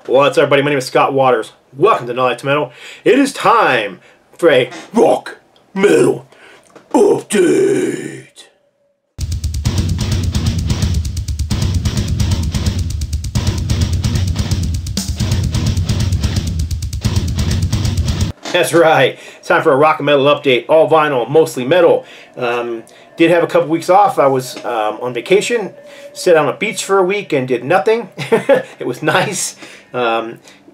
What's up, everybody? My name is Scott Waters. Welcome to nolifetilmetal. It is time for a rock metal update. That's right. It's time for a rock and metal update. All vinyl, mostly metal. Did have a couple weeks off. I was on vacation. Sat on a beach for a week and did nothing. It was nice.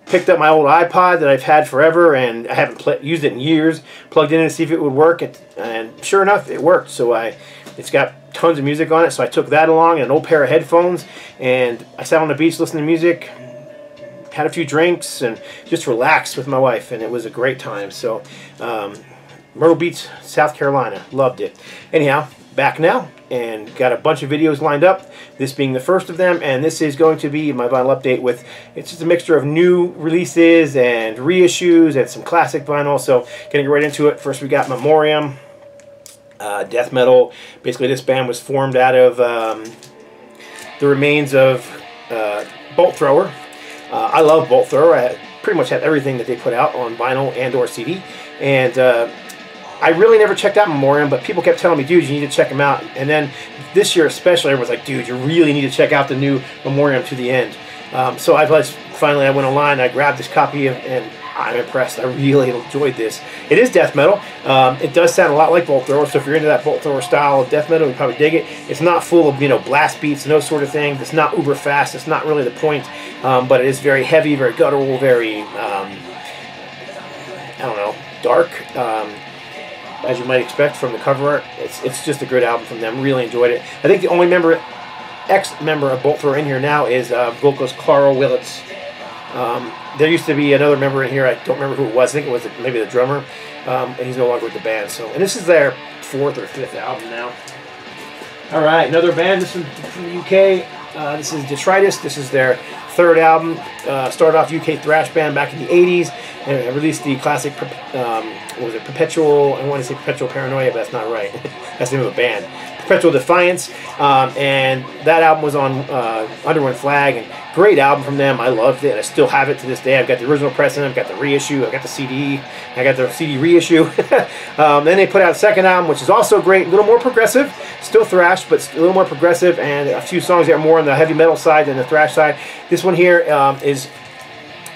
Picked up my old iPod that I've had forever and I haven't used it in years. Plugged it in to see if it would work, and sure enough, it worked. So it's got tons of music on it. So I took that along and an old pair of headphones, and I sat on the beach listening to music. Had a few drinks and just relaxed with my wife, and it was a great time. So Myrtle Beach, South Carolina, loved it. Anyhow, back now and got a bunch of videos lined up, this being the first of them, and this is going to be my vinyl update with, it's just a mixture of new releases and reissues and some classic vinyl. So getting right into it, first we got MEMORIAM, death metal. Basically this band was formed out of the remains of Bolt Thrower. I love Bolt Thrower. I pretty much have everything that they put out on vinyl and or CD, and I really never checked out MEMORIAM, but people kept telling me, dude, you need to check them out. And then this year especially, everyone's like, dude, you really need to check out the new MEMORIAM To the End. So finally I went online, I grabbed this copy, and I'm impressed. I really enjoyed this. It is death metal. It does sound a lot like Bolt Thrower, so if you're into that Bolt Thrower style of death metal, you probably dig it. It's not full of, blast beats and those sort of things. It's not uber fast. It's not really the point, but it is very heavy, very guttural, very, I don't know, dark. As you might expect from the cover art. It's just a good album from them. Really enjoyed it. I think the only ex-member of Bolt Thrower in here now is vocalist Carl Willits. There used to be another member in here. I don't remember who it was. I think it was maybe the drummer, and he's no longer with the band. So, and this is their 4th or 5th album now. All right, another band. This is from the UK. This is Detritus. This is their 3rd album. Started off UK thrash band back in the 80s, and released the classic, what was it, Perpetual, I want to say Perpetual Paranoia, but that's not right. That's the name of a band. Perpetual Defiance, and that album was on Underground Flag, and great album from them. I loved it. I still have it to this day. I've got the original pressing, I've got the reissue, I've got the CD, I got the CD reissue. Then they put out a 2nd album, which is also great, a little more progressive, still thrash, but a little more progressive, and a few songs that are more on the heavy metal side than the thrash side. This one here is,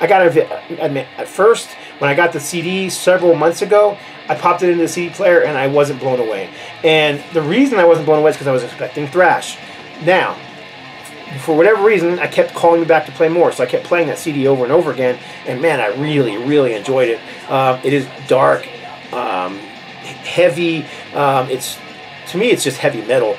I gotta admit, at first, when I got the CD several months ago, I popped it into the CD player and I wasn't blown away. And the reason I wasn't blown away is because I was expecting thrash. Now, for whatever reason, I kept calling me back to play more, so I kept playing that CD over and over again, and man, I really, really enjoyed it. It is dark, heavy. To me, it's just heavy metal,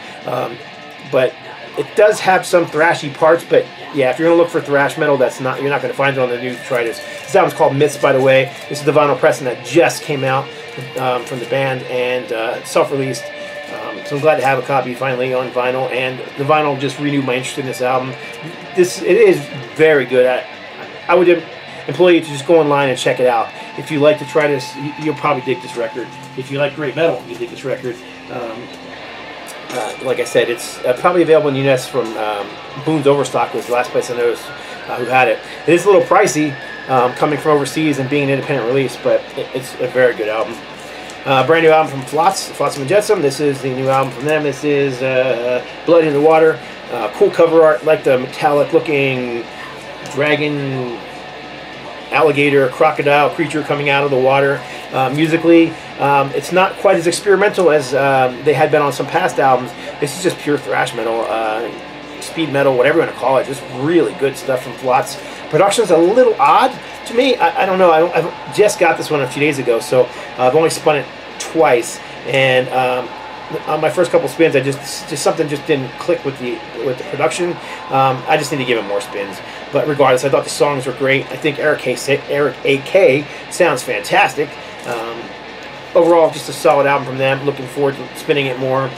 but it does have some thrashy parts. But yeah, if you're gonna look for thrash metal, you're not gonna find it on the new Detritus. This album's called Myths, by the way. This is the vinyl pressing that just came out from the band, and self-released. So I'm glad to have a copy finally on vinyl, and the vinyl just renewed my interest in this album. It is very good. I would implore you to just go online and check it out. If you like Detritus, you'll probably dig this record. If you like great metal, you dig this record. Like I said, it's probably available in the US from Boone's Overstock was the last place I noticed who had it. It is a little pricey coming from overseas and being an independent release, but it's a very good album. Brand new album from Flotsam and Jetsam. This is the new album from them. This is Blood in the Water. Cool cover art, like the metallic looking dragon, alligator, crocodile creature coming out of the water. Musically, it's not quite as experimental as they had been on some past albums. This is just pure thrash metal, speed metal, whatever you want to call it. Just really good stuff from Flots. Production's a little odd to me. I don't know. I just got this one a few days ago, so I've only spun it twice, and on my first couple spins, I just something just didn't click with the production. I just need to give it more spins. But regardless, I thought the songs were great. I think Eric A.K. sounds fantastic. Overall, just a solid album from them. Looking forward to spinning it more.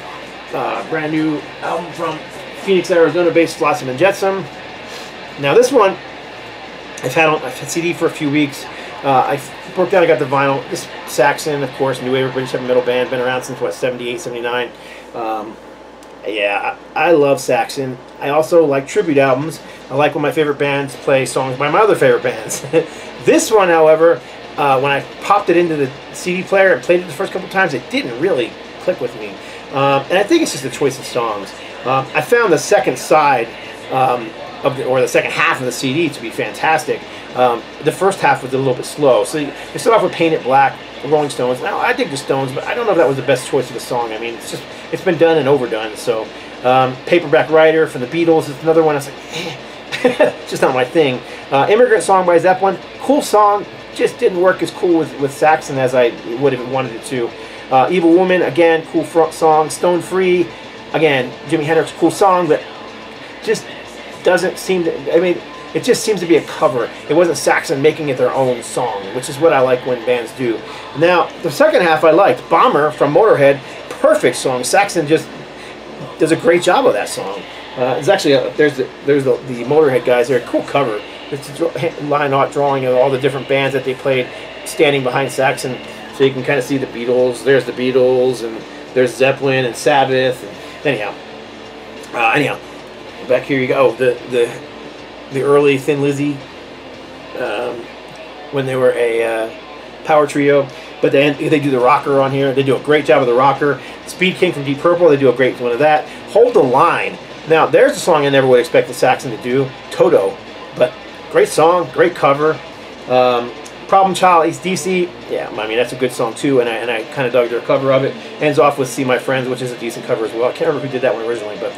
Brand new album from Phoenix, Arizona-based Flotsam and Jetsam. Now this one, I've had CD for a few weeks. I broke down, I got the vinyl. This SAXON, of course, new wave British heavy metal band, been around since what, 78, 79. Yeah, I love Saxon. I also like tribute albums. I like when my favorite bands play songs by my other favorite bands. This one, however, when I popped it into the CD player and played it the first couple times, it didn't really click with me. And I think it's just the choice of songs. I found the second side or the second half of the CD to be fantastic. The first half was a little bit slow. So you start off with Paint It Black, the Rolling Stones. Now, I dig the Stones, but I don't know if that was the best choice of the song. I mean, it's been done and overdone. So Paperback Writer from the Beatles is another one. I was like, it's just not my thing. Immigrant Song by Zeppelin, cool song, just didn't work as cool with Saxon as I would have wanted it to. Evil Woman, again, cool song. Stone Free, again, Jimi Hendrix, cool song, but just doesn't seem to, I mean, it just seems to be a cover. It wasn't Saxon making it their own song, which is what I like when bands do. Now, the second half I liked. Bomber from Motorhead, perfect song. Saxon just does a great job of that song. It's actually, there's the Motorhead guys there, cool cover. It's a line art drawing of all the different bands that they played standing behind Saxon, so you can kind of see the Beatles. There's the Beatles, and there's Zeppelin and Sabbath. And anyhow, back here you go. The early Thin Lizzy, when they were a power trio, but they do the rocker on here. They do a great job of the rocker. Speed King from Deep Purple, they do a great one of that. Hold the Line. Now there's a song I never would expect the Saxon to do, Toto, but great song, great cover. Problem Child, AC/DC, yeah, I mean that's a good song too, and I kind of dug their cover of it. Ends off with See My Friends, which is a decent cover as well. I can't remember who did that one originally, but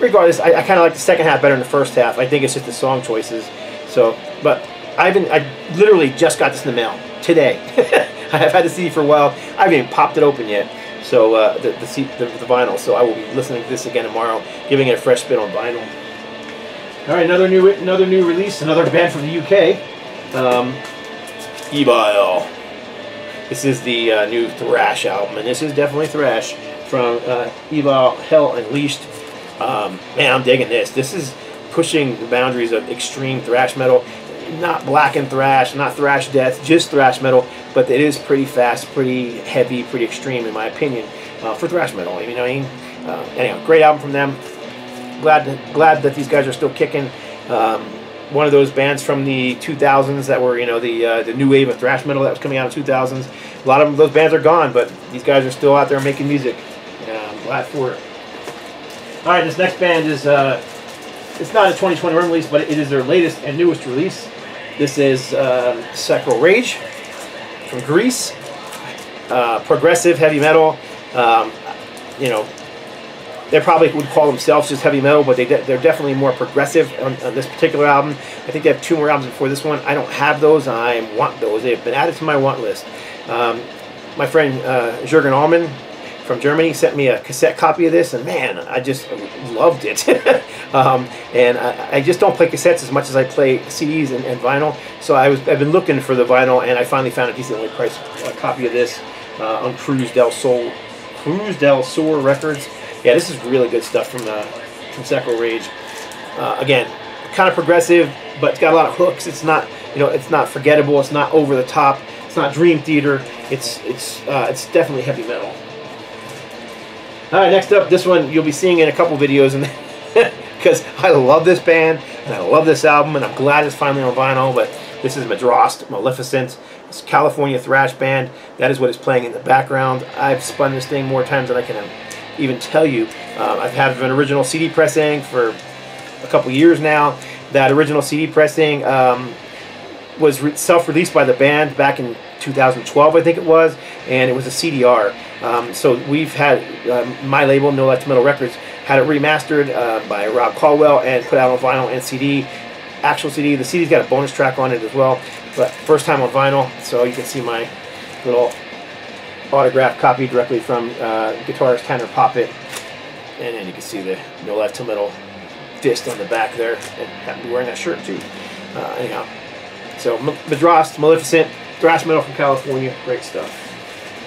regardless, I kind of like the second half better than the first half. I think it's just the song choices. So, but I literally just got this in the mail today. I've had the CD for a while. I haven't even popped it open yet. So the vinyl. So I will be listening to this again tomorrow, giving it a fresh spin on vinyl. All right, another new release, another band from the UK. EVILE. This is the new thrash album, and this is definitely thrash from EVILE, Hell Unleashed. Man, I'm digging this. This is pushing the boundaries of extreme thrash metal. Not blackened thrash, not thrash death, just thrash metal, but it is pretty fast, pretty heavy, pretty extreme in my opinion for thrash metal. You know what I mean? Anyhow, great album from them. Glad that these guys are still kicking. One of those bands from the 2000s that were, you know, the new wave of thrash metal that was coming out in the 2000s. A lot of those bands are gone, but these guys are still out there making music. I'm glad for it. All right, this next band is it's not a 2021 release, but it is their latest and newest release. This is SACRAL Rage from Greece. Progressive heavy metal. You know, they probably would call themselves just heavy metal, but they're definitely more progressive on this particular album. I think they have 2 more albums before this one. I don't have those. I want those. They've been added to my want list. My friend Jürgen Allman from Germany sent me a cassette copy of this, and man, I just loved it. And I just don't play cassettes as much as I play CDs and vinyl. So I've been looking for the vinyl, and I finally found a decently priced copy of this on Cruz del Sur Records. Yeah, this is really good stuff from SACRAL Rage. Again, kind of progressive, but it's got a lot of hooks. It's not, you know, it's not forgettable. It's not over the top. It's not Dream Theater. It's definitely heavy metal. All right, next up, this one you'll be seeing in a couple videos, and because I love this band and I love this album, and I'm glad it's finally on vinyl. But this is MADROST, Maleficent. It's a California thrash band. That is what is playing in the background. I've spun this thing more times than I can even tell you. I've had an original CD pressing for a couple years now. That original CD pressing was self-released by the band back in 2012, I think it was, and it was a CDR. So we've had my label, nolifetilmetal Records, had it remastered by Rob Caldwell and put out on vinyl and CD. Actual CD. The CD's got a bonus track on it as well, but first time on vinyl. So you can see my little autographed copy directly from guitarist Tanner Poppet, and then you can see the nolifetilmetal fist on the back there, and happen to be wearing that shirt too. Anyhow, so MADROST, Maleficent, thrash metal from California, great stuff.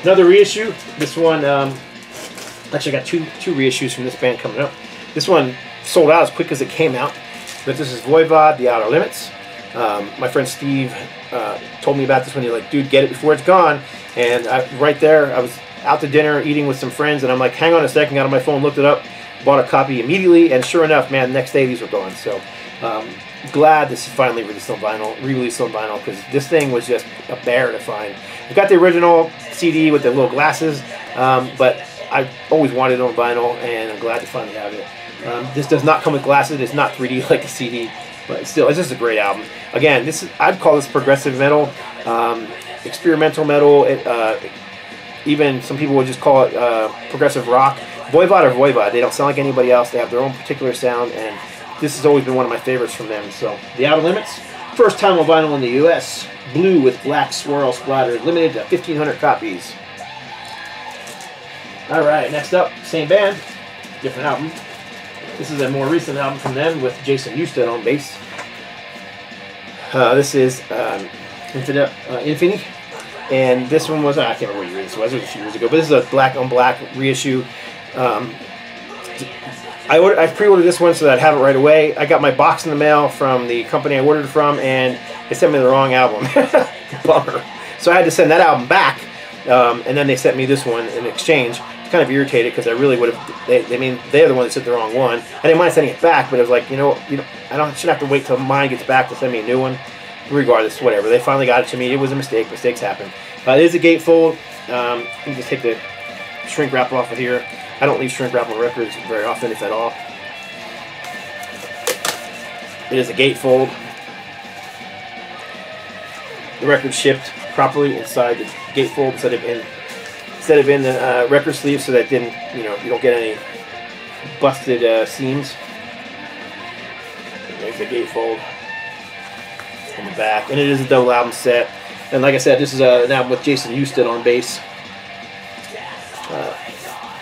Another reissue. This one, actually got two reissues from this band coming up. This one sold out as quick as it came out, but this is Voivod, The Outer Limits. My friend Steve told me about this one. He's like, dude, get it before it's gone. And right there, I was out to dinner eating with some friends, and I'm like, hang on a second, got on my phone, looked it up. bought a copy immediately, and sure enough, man, the next day these were gone. So glad this is finally released on vinyl, re-released on vinyl, because this thing was just a bear to find. I got the original CD with the little glasses, but I always wanted it on vinyl, and I'm glad to finally have it. This does not come with glasses. It's not 3D like the CD, but still, it's just a great album. Again, this is, I'd call this progressive metal, experimental metal. Even some people would just call it progressive rock. Voivod or Voivod. They don't sound like anybody else. They have their own particular sound, and this has always been one of my favorites from them. So, The Outer Limits, first time on vinyl in the U.S. Blue with black swirl splatter, limited to 1,500 copies. All right, next up, same band, different album. This is a more recent album from them with Jason Newsted on bass. This is Infinity. And this one was, I can't remember what year this was, it was a few years ago, but this is a black on black reissue. I pre-ordered this one so that I'd have it right away. I got my box in the mail from the company I ordered it from, and they sent me the wrong album. Bummer. So I had to send that album back, and then they sent me this one in exchange. Kind of irritated because I really would have. They're the one that sent the wrong one. I didn't mind sending it back, but it was like, I shouldn't have to wait till mine gets back to send me a new one. Regardless, whatever. They finally got it to me. It was a mistake. Mistakes happen. It is a gatefold. Let me just take the shrink wrap off of here. I don't leave shrink wrap on records very often, if at all. It is a gatefold. The record shipped properly inside the gatefold instead of in the record sleeve, so that didn't, you don't get any busted seams. There's the gatefold on the back, and it is a double album set. And like I said, this is an album with Jason Newsted on bass.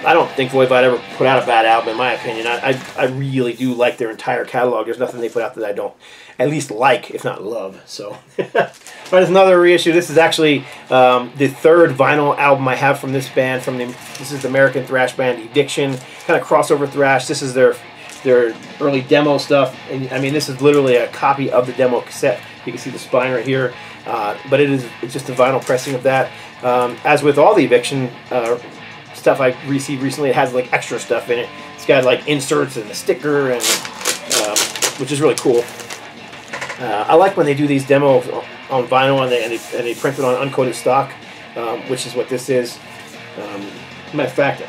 I don't think Voivod ever put out a bad album, in my opinion. I really do like their entire catalog. There's nothing they put out that I don't at least like, if not love. So, but it's another reissue. This is actually the third vinyl album I have from this band. This is the American thrash band EVICTION, kind of crossover thrash. This is their early demo stuff, and I mean, this is literally a copy of the demo cassette. You can see the spine right here, but it's just a vinyl pressing of that. As with all the EVICTION stuff I received recently, it has like extra stuff in it. It's got like inserts and a sticker, and which is really cool. I like when they do these demos on vinyl and they print it on uncoated stock, which is what this is. Matter of fact,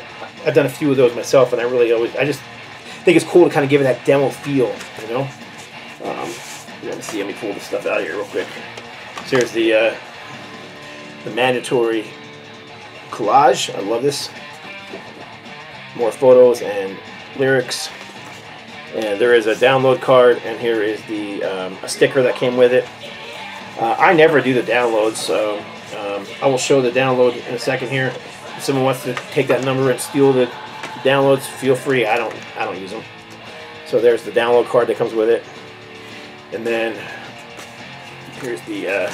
I've done a few of those myself, and I just think it's cool to kind of give it that demo feel, Let me see. Let me pull this stuff out of here real quick. So here's the mandatory collage. I love this. More photos and lyrics. And there is a download card, and here is the a sticker that came with it. I never do the downloads, so I will show the download in a second here. If someone wants to take that number and steal the downloads, feel free. I don't use them. So there's the download card that comes with it, and then here's the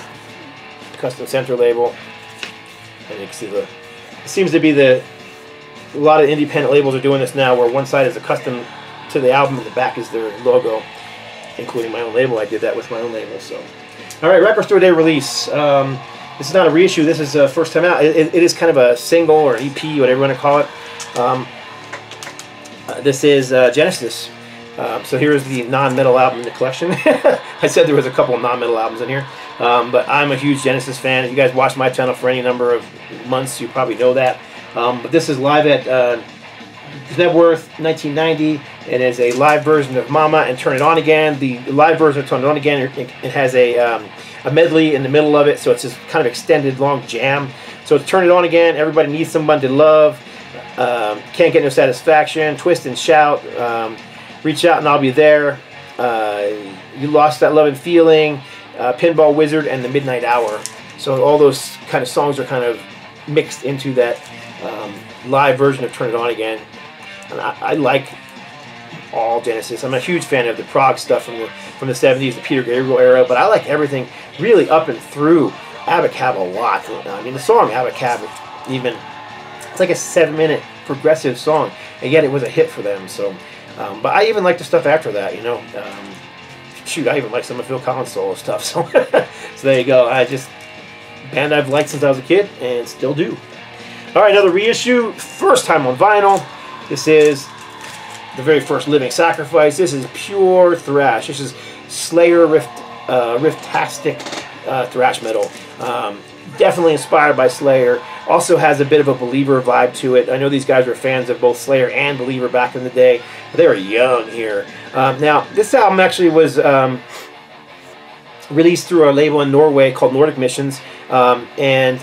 custom center label, and you can see it seems to be a lot of independent labels are doing this now, where one side is a custom to the album and the back is their logo, including my own label. I did that with my own label. So, all right, Record Store Day release. This is not a reissue. This is a first time out. It is kind of a single or an EP, whatever you want to call it. This is Genesis. So here's the non-metal album in the collection. I said there was a couple of non-metal albums in here, but I'm a huge Genesis fan. If you guys watch my channel for any number of months, you probably know that. But this is live at KNEBWORTH 1990. It is a live version of Mama and Turn It On Again. The live version of Turn It On Again, it has a medley in the middle of it, so it's just kind of extended long jam. So it's Turn It On Again, Everybody Needs Someone to Love, Can't Get No Satisfaction, Twist and Shout, Reach Out and I'll Be There, You Lost That Love and Feeling, Pinball Wizard, and The Midnight Hour. So all those kind of songs are kind of mixed into that live version of Turn It On Again. And I like all Genesis. I'm a huge fan of the prog stuff from the 70s, the Peter Gabriel era, but I like everything really up and through Abacab a lot. I mean, the song Abacab, even, it's like a 7-minute progressive song, and yet it was a hit for them. So, but I even like the stuff after that, Shoot, I even like some of Phil Collins solo stuff. So, so there you go. Band I've liked since I was a kid and still do. All right, another reissue, first time on vinyl. This is the very first Living Sacrifice. This is pure thrash. This is Slayer Riftastic thrash metal. Definitely inspired by Slayer. Also has a bit of a Believer vibe to it. I know these guys were fans of both Slayer and Believer back in the day. They were young here. Now, this album actually was released through a label in Norway called Nordic Missions. And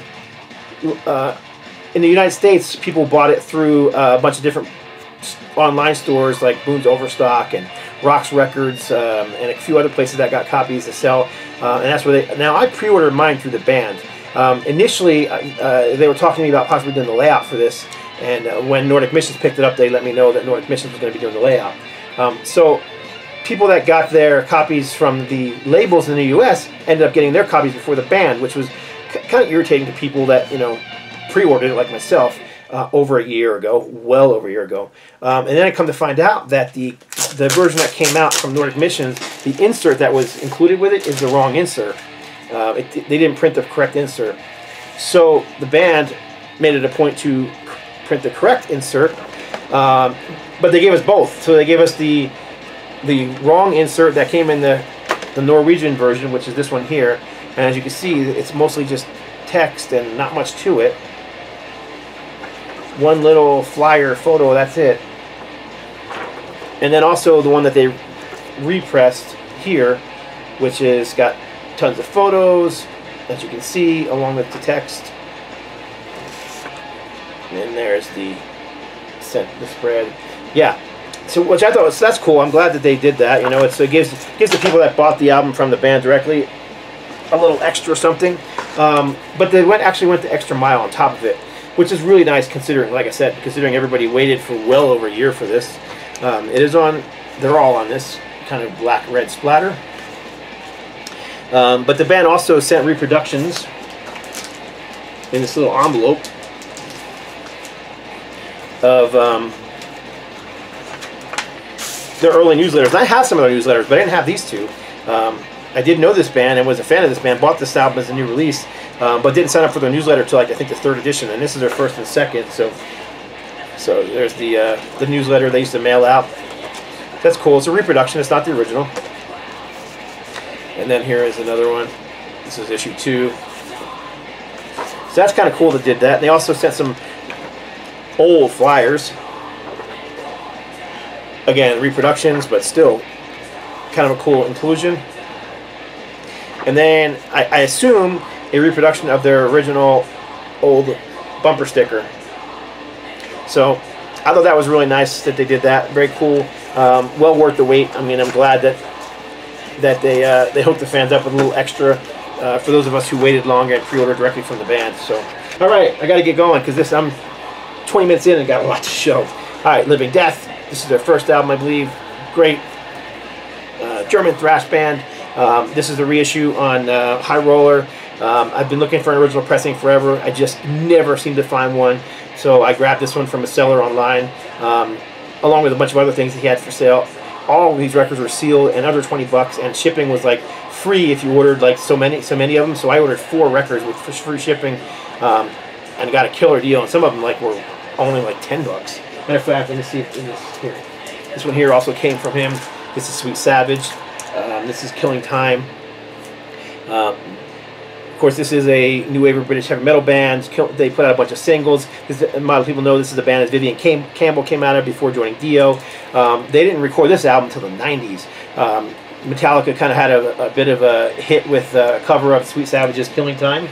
in the United States, people bought it through a bunch of different online stores like Boone's Overstock and Rocks Records and a few other places that got copies to sell. And that's where they... Now, I pre-ordered mine through the band. Initially, they were talking to me about possibly doing the layout for this, and when Nordic Missions picked it up, they let me know that Nordic Missions was going to be doing the layout. So people that got their copies from the labels in the U.S. ended up getting their copies before the band, which was kind of irritating to people that, you know, pre-ordered it like myself over a year ago, well over a year ago. And then I come to find out that the version that came out from Nordic Missions, the insert that was included with it is the wrong insert. They didn't print the correct insert. So the band made it a point to print the correct insert, but they gave us both. So they gave us the wrong insert that came in the Norwegian version, which is this one here. And as you can see, it's mostly just text and not much to it. One little flyer photo, that's it. And then also the one that they repressed here, which is got tons of photos, as you can see, along with the text. And then there's the spread. Yeah. So which I thought was, that's cool. I'm glad that they did that. You know, it gives the people that bought the album from the band directly a little extra something. But they actually went the extra mile on top of it, which is really nice considering, like I said, considering everybody waited for well over a year for this. It is on. They're all on this kind of black-red splatter. But the band also sent reproductions in this little envelope of their early newsletters. And I have some of their newsletters, but I didn't have these two. I did know this band and was a fan of this band, bought this album as a new release, but didn't sign up for their newsletter until, like, I think the 3rd edition, and this is their 1st and 2nd. So there's the newsletter they used to mail out. That's cool. It's a reproduction. It's not the original. And then here is another one. This is issue 2. So that's kind of cool that did that. And they also sent some old flyers. Again, reproductions, but still kind of a cool inclusion. And then I assume a reproduction of their original old bumper sticker. So I thought that was really nice that they did that. Very cool. Well worth the wait. I mean, I'm glad that they hooked the fans up with a little extra for those of us who waited longer and pre-ordered directly from the band. So, all right, I got to get going because I'm 20 minutes in and got a lot to show. All right, Living Death. This is their first album, I believe. Great German thrash band. This is the reissue on High Roller. I've been looking for an original pressing forever. I just never seem to find one. So I grabbed this one from a seller online, along with a bunch of other things he had for sale. All of these records were sealed and under 20 bucks, and shipping was like free if you ordered like so many of them. So I ordered 4 records with free shipping, and got a killer deal. And some of them were only like 10 bucks. Matter of fact, let me see if in this here. This one here also came from him. This is Sweet Savage. This is Killing Time. Of course, this is a new wave of British heavy metal bands. They put out a bunch of singles. A lot of people know this is a band that Vivian Campbell came out of before joining Dio. They didn't record this album until the 90s. Metallica kind of had a bit of a hit with a cover of Sweet Savage's Killing Time.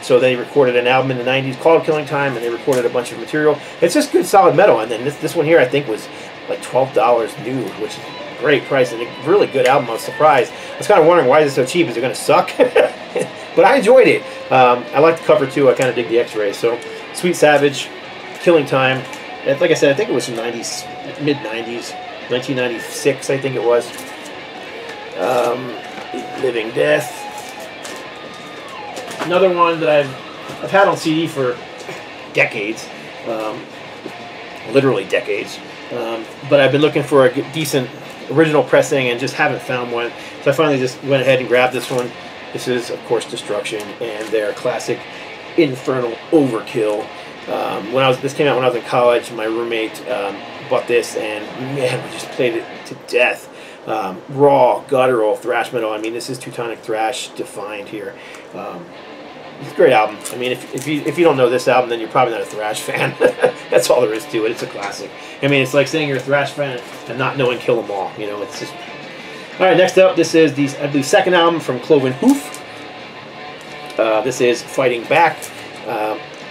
So they recorded an album in the 90s called Killing Time, and they recorded a bunch of material. It's just good, solid metal. And then this one here, I think, was like $12 new, which is a great price. And a really good album. I was surprised. I was kind of wondering, why is it so cheap? Is it going to suck? But I enjoyed it. I like the cover, too. I kind of dig the X-rays. So, Sweet Savage, Killing Time. And like I said, I think it was from mid-90s. 1996, I think it was. Living Death. Another one that I've had on CD for decades. Literally decades. But I've been looking for a decent original pressing and just haven't found one. So I finally just went ahead and grabbed this one. This is, of course, Destruction and their classic Infernal Overkill. This came out when I was in college. My roommate bought this, and man, we just played it to death. Raw, guttural thrash metal. I mean, this is Teutonic thrash defined here. It's a great album. I mean, if you don't know this album, then you're probably not a thrash fan. That's all there is to it. It's a classic. I mean, it's like saying you're a thrash fan and not knowing Kill 'Em All. You know, it's just. All right, next up, this is the, I believe, second album from CLOVEN HOOF. This is Fighting Back.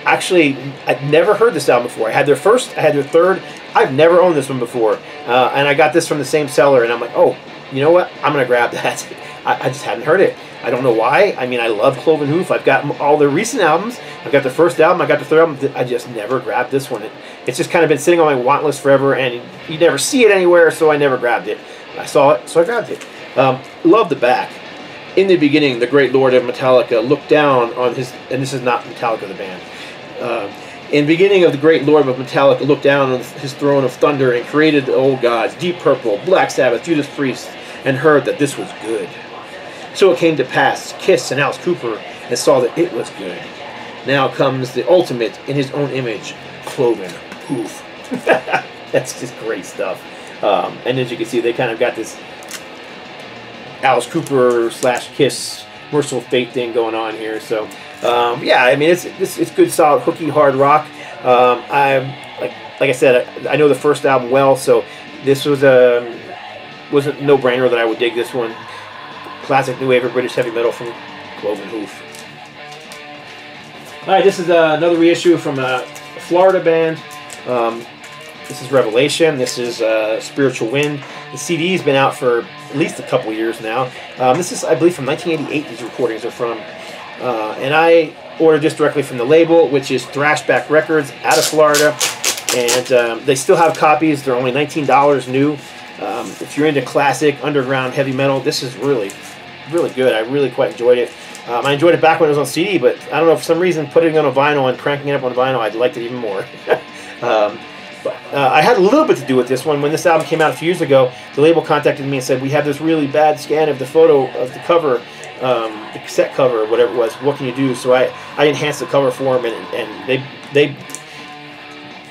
Actually, I'd never heard this album before. I had their first, I had their third. I've never owned this one before. And I got this from the same seller, and I'm like, oh, you know what? I'm going to grab that. I just hadn't heard it. I don't know why. I mean, I love CLOVEN HOOF. I've got all their recent albums. I've got the first album. I got the third album. I just never grabbed this one. It's just kind of been sitting on my want list forever, and you never see it anywhere, so I never grabbed it. I saw it, so I grabbed it. Love the back. In the beginning, the great lord of Metallica looked down on his, and this is not Metallica the band. In the beginning of the great lord of Metallica looked down on his throne of thunder and created the old gods, Deep Purple, Black Sabbath, Judas Priest, and heard that this was good. So it came to pass, Kiss and Alice Cooper, and saw that it was good. Now comes the ultimate in his own image, CLOVEN HOOF. That's just great stuff. And as you can see, they kind of got this Alice Cooper / Kiss Merciful Fate thing going on here. So yeah, I mean, it's good, solid, hooky, hard rock. I'm like I said, I know the first album well, so this was wasn't no brainer that I would dig this one. Classic new wave of British heavy metal from CLOVEN HOOF. All right, this is another reissue from a Florida band. This is Revelation. This is Spiritual Wind. The CD's been out for at least a couple years now. This is, I believe, from 1988. These recordings are from, and I ordered this directly from the label, which is Thrashback Records out of Florida, and they still have copies. They're only $19 new. If you're into classic underground heavy metal, this is really, really good. I really quite enjoyed it. I enjoyed it back when it was on CD, but I don't know, for some reason, putting it on a vinyl and cranking it up on vinyl, I liked it even more. I had a little bit to do with this one. When this album came out a few years ago, the label contacted me and said, we have this really bad scan of the photo of the cover, the cassette cover, or whatever it was. What can you do? So I enhanced the cover for them, and they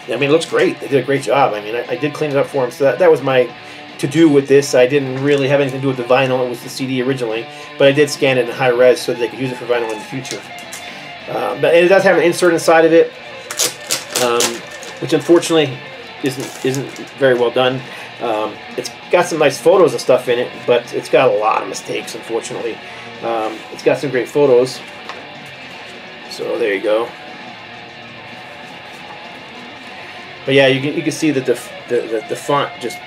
I mean, it looks great. They did a great job. I mean, I did clean it up for them. So that was my to-do with this. I didn't really have anything to do with the vinyl. It was the CD originally. But I did scan it in high res so that they could use it for vinyl in the future. But it does have an insert inside of it, which unfortunately isn't very well done. It's got some nice photos of stuff in it, but it's got a lot of mistakes, unfortunately. It's got some great photos. So there you go. But yeah, you can see that the font just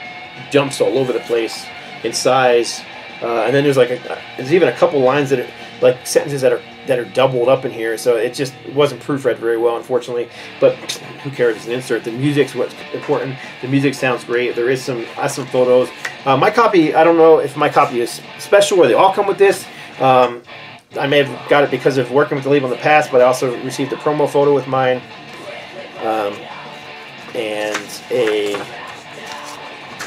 jumps all over the place in size, and then there's even a couple lines that are like sentences that are doubled up in here. So it wasn't proofread very well, unfortunately. But who cares? It's an insert. The music's what's important. The music sounds great. There is some awesome photos. My copy, I don't know if my copy is special or they all come with this. I may have got it because of working with the label in the past, but I also received a promo photo with mine. And a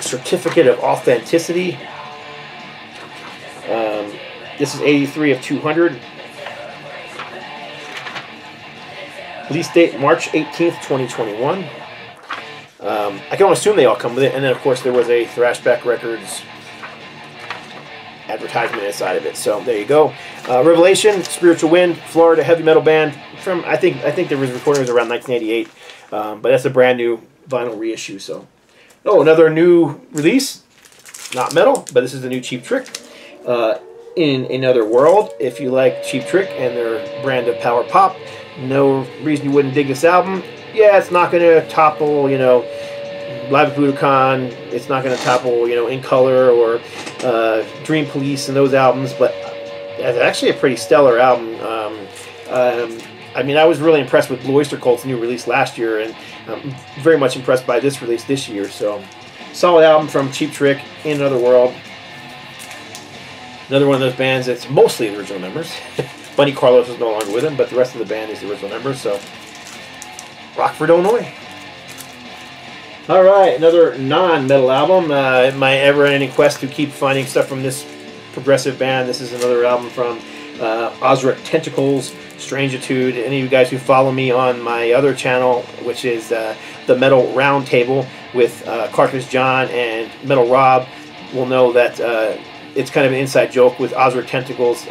certificate of authenticity. This is 83 of 200. Release date March 18th, 2021. I can only assume they all come with it. And then, of course, there was a Thrashback Records advertisement inside of it. So there you go. Revelation, Spiritual Wind, Florida heavy metal band from I think there was recordings around 1988. But that's a brand new vinyl reissue. So, another new release, not metal, but this is the new Cheap Trick. In Another World. If you like Cheap Trick and their brand of power pop, no reason you wouldn't dig this album. Yeah, it's not going to topple, Live at Budokan. It's not going to topple, In Color or Dream Police and those albums, but it's actually a pretty stellar album. I mean, I was really impressed with Blue Oyster Cult's new release last year, and I'm very much impressed by this release this year. So, solid album from Cheap Trick, In Another World. Another one of those bands that's mostly the original members. Bunny Carlos is no longer with him, but the rest of the band is the original members. So, Rockford, Illinois. All right, another non-metal album. My ever-ending quest to keep finding stuff from this progressive band. This is another album from OZRIC, Tentacles, Strangeitude. Any of you guys who follow me on my other channel, which is the Metal Roundtable, with Carcass John and Metal Rob will know that it's kind of an inside joke with OZRIC Tentacles.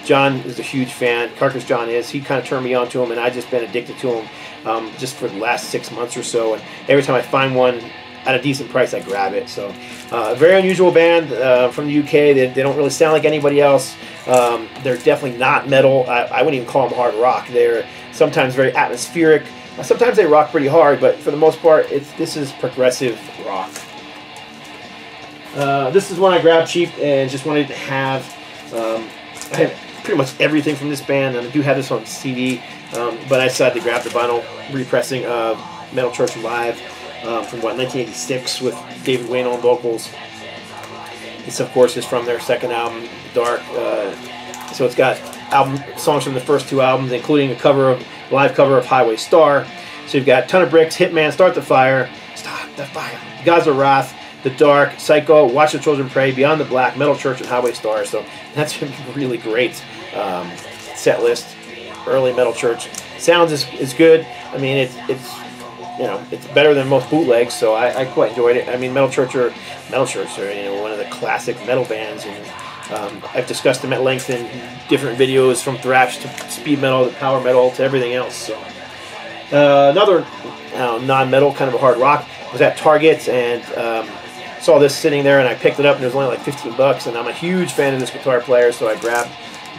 John is a huge fan. Carcass John is. He kind of turned me on to him, and I've just been addicted to him just for the last 6 months or so. And every time I find one at a decent price, I grab it. So a very unusual band from the UK. They don't really sound like anybody else. They're definitely not metal. I wouldn't even call them hard rock. They're sometimes very atmospheric. Sometimes they rock pretty hard, but for the most part, this is progressive rock. This is one I grabbed cheap and just wanted to have. I have pretty much everything from this band, and I do have this on CD, but I decided to grab the vinyl repressing of Metal Church Live from, what, 1986 with David Wayne on vocals. This, of course, is from their second album, Dark. So it's got songs from the first 2 albums, including a live cover of Highway Star. So you've got Ton of Bricks, Hitman, Start the Fire, Stop the Fire, Gods of Wrath, The Dark, Psycho, Watch the Children Pray, Beyond the Black, Metal Church, and Highway Star. So that's a really great set list. Early Metal Church sounds is good. I mean, it's you know, it's better than most bootlegs, so I quite enjoyed it. I mean, Metal Church are one of the classic metal bands, and I've discussed them at length in different videos, from thrash to speed metal to power metal to everything else. So another non-metal kind of a hard rock was at Target, and saw this sitting there, and I picked it up, and it was only like 15 bucks, and I'm a huge fan of this guitar player, so I grabbed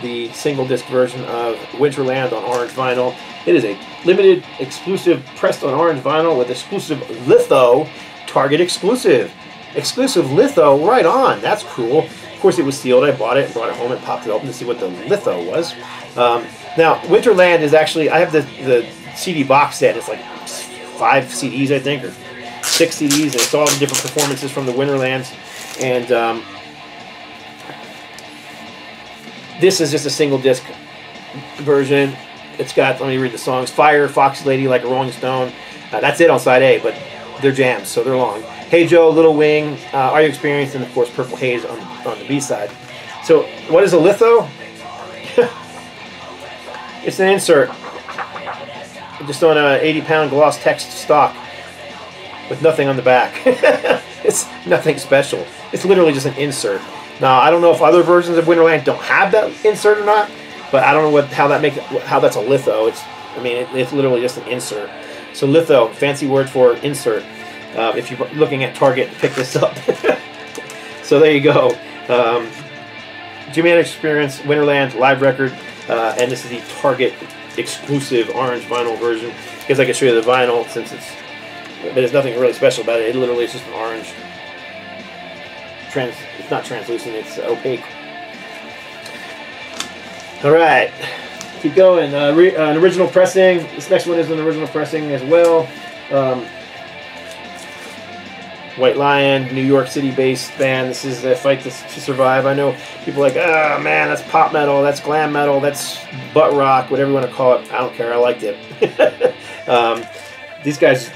the single disc version of Winterland on orange vinyl. It is a limited exclusive pressed on orange vinyl with exclusive litho, Target exclusive litho, right on. That's cool. Of course, it was sealed. I bought it and brought it home and popped it open to see what the litho was. Now, Winterland is actually, I have the CD box set. It's like 5 CDs, I think, or 6 CDs, and it's all the different performances from the Winterlands. And this is just a single disc version. It's got, let me read the songs: Fire, Foxy Lady, Like a Rolling Stone. That's it on side A, but they're jams, so they're long. Hey Joe, Little Wing, Are You Experienced, and of course Purple Haze on the B side. So what is a litho? It's an insert, just on a 80-pound gloss text stock with nothing on the back. It's nothing special. It's literally just an insert. Now, I don't know if other versions of Winterland don't have that insert or not, but I don't know how that's a litho. It's literally just an insert. So litho, fancy word for insert. If you're looking at Target to pick this up. So there you go. Jimi Experience Winterland live record, and this is the Target exclusive orange vinyl version. I guess I can show you the vinyl, since there's nothing really special about it. It literally is just an orange. It's not translucent, it's opaque. Alright, keep going. An original pressing. This next one is an original pressing as well. White Lion, New York City based band. This is the Fight to Survive. I know people are like, oh man, that's pop metal, that's glam metal, that's butt rock, whatever you want to call it. I don't care, I liked it. These guys,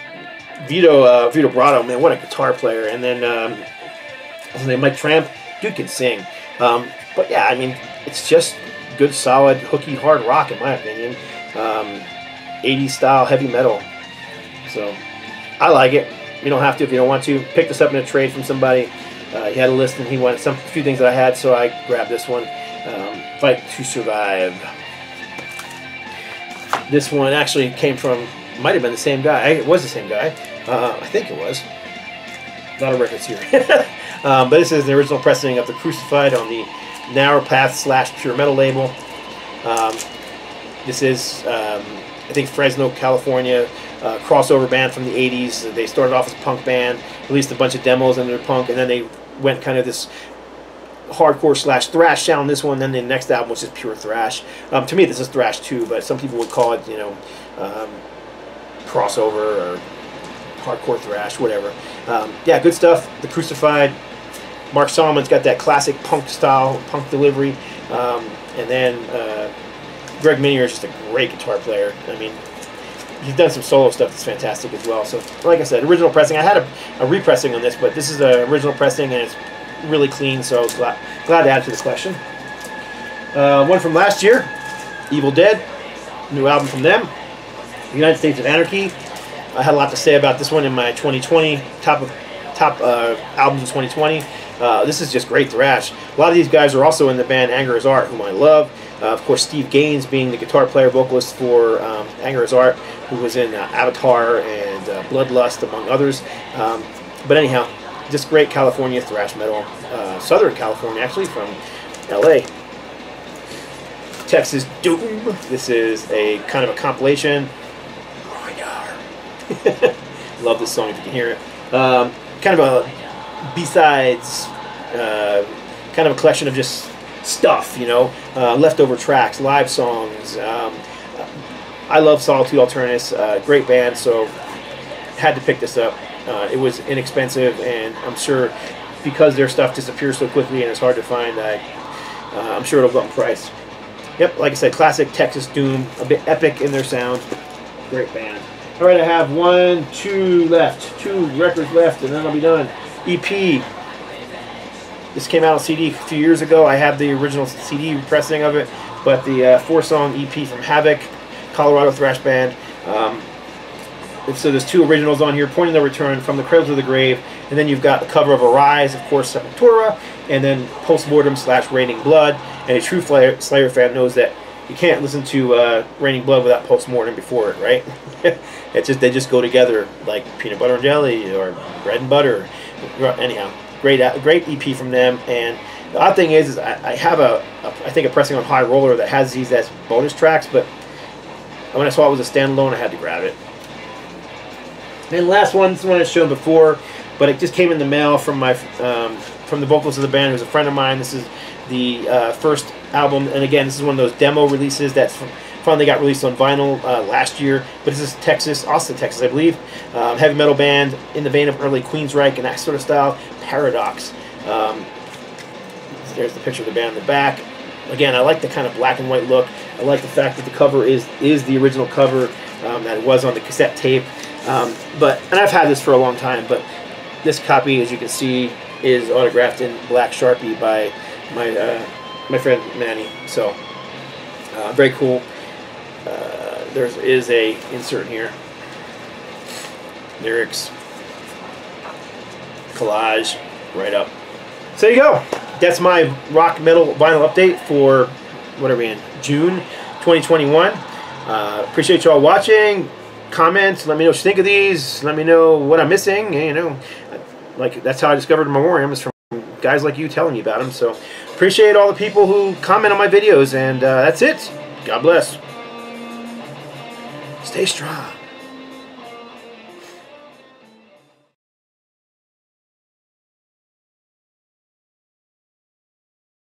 Vito Brato, man, what a guitar player. And then what's his name, Mike Tramp, dude can sing. But yeah, I mean, it's just good, solid, hooky, hard rock, in my opinion. 80s style heavy metal. So I like it. You don't have to if you don't want to. Pick this up in a trade from somebody. He had a list and he wanted a few things that I had, so I grabbed this one. Fight to Survive. This one actually came from, might have been the same guy. It was the same guy. I think it was. A lot of records here. But this is the original pressing of The Crucified on the Narrow Path / Pure Metal label. This is, I think, Fresno, California, crossover band from the 80s. They started off as a punk band, released a bunch of demos under punk, and then they went kind of this hardcore / thrash sound. This one, then the next album was just pure thrash. To me, this is thrash too, but some people would call it, you know, crossover or hardcore thrash, whatever. Yeah, good stuff. The Crucified. Mark Solomon's got that classic punk style, punk delivery, and then Greg Minier is just a great guitar player. I mean, he's done some solo stuff that's fantastic as well. So, like I said, original pressing. I had a repressing on this, but this is the original pressing, and it's really clean, so I was glad to add it to the collection. One from last year, EVILDEAD, new album from them, United States of Anarchy. I had a lot to say about this one in my 2020 top albums of 2020. This is just great thrash. A lot of these guys are also in the band Anger is Art, whom I love. Of course, Steve Gaines being the guitar player vocalist for Anger is Art, who was in Avatar and Bloodlust, among others. But anyhow, just great California thrash metal. Southern California, actually, from LA. Texas Doom. This is a kind of a compilation. Love this song if you can hear it. Kind of a B-sides, kind of a collection of just stuff, you know, leftover tracks, live songs. I love Solitude Alternus, great band, so had to pick this up. It was inexpensive, and I'm sure because their stuff disappears so quickly and it's hard to find, I'm sure it'll go up in price. Yep, like I said, classic Texas Doom, a bit epic in their sound. Great band. All right, I have 2 records left, and then I'll be done. EP. This came out on CD a few years ago. I have the original CD pressing of it, but the 4-song EP from Havoc, Colorado thrash band. So there's 2 originals on here, Pointing the Return, From the Cradle to the Grave, and then you've got the cover of Arise, of course, Sepultura, and then Postmortem / Raining Blood. And a true Slayer fan knows that you can't listen to Raining Blood without Postmortem before it, right? It's just, they just go together like peanut butter and jelly or bread and butter. Anyhow, great EP from them. And the odd thing is I have I think a pressing on High Roller that has these as bonus tracks, but when I saw it was a standalone, I had to grab it. And last one, this one I've shown before, but it just came in the mail from my from the vocalist of the band, who's a friend of mine. This is the first album, and again, this is one of those demo releases that finally got released on vinyl last year. But this is Austin, Texas, I believe. Heavy metal band in the vein of early Queensryche and that sort of style. Paradox. There's the picture of the band in the back. Again, I like the kind of black and white look. I like the fact that the cover is the original cover that was on the cassette tape. And I've had this for a long time, but this copy, as you can see, is autographed in black Sharpie by my friend Manny. So very cool. There is a insert here. Lyrics, collage, right up. So there you go. That's my rock metal vinyl update for, what are we in, June 2021. Appreciate you all watching. Comment, let me know what you think of these. Let me know what I'm missing. You know, like, that's how I discovered Memoriam, is from guys like you telling me about them. So appreciate all the people who comment on my videos, and that's it. God bless. Stay strong.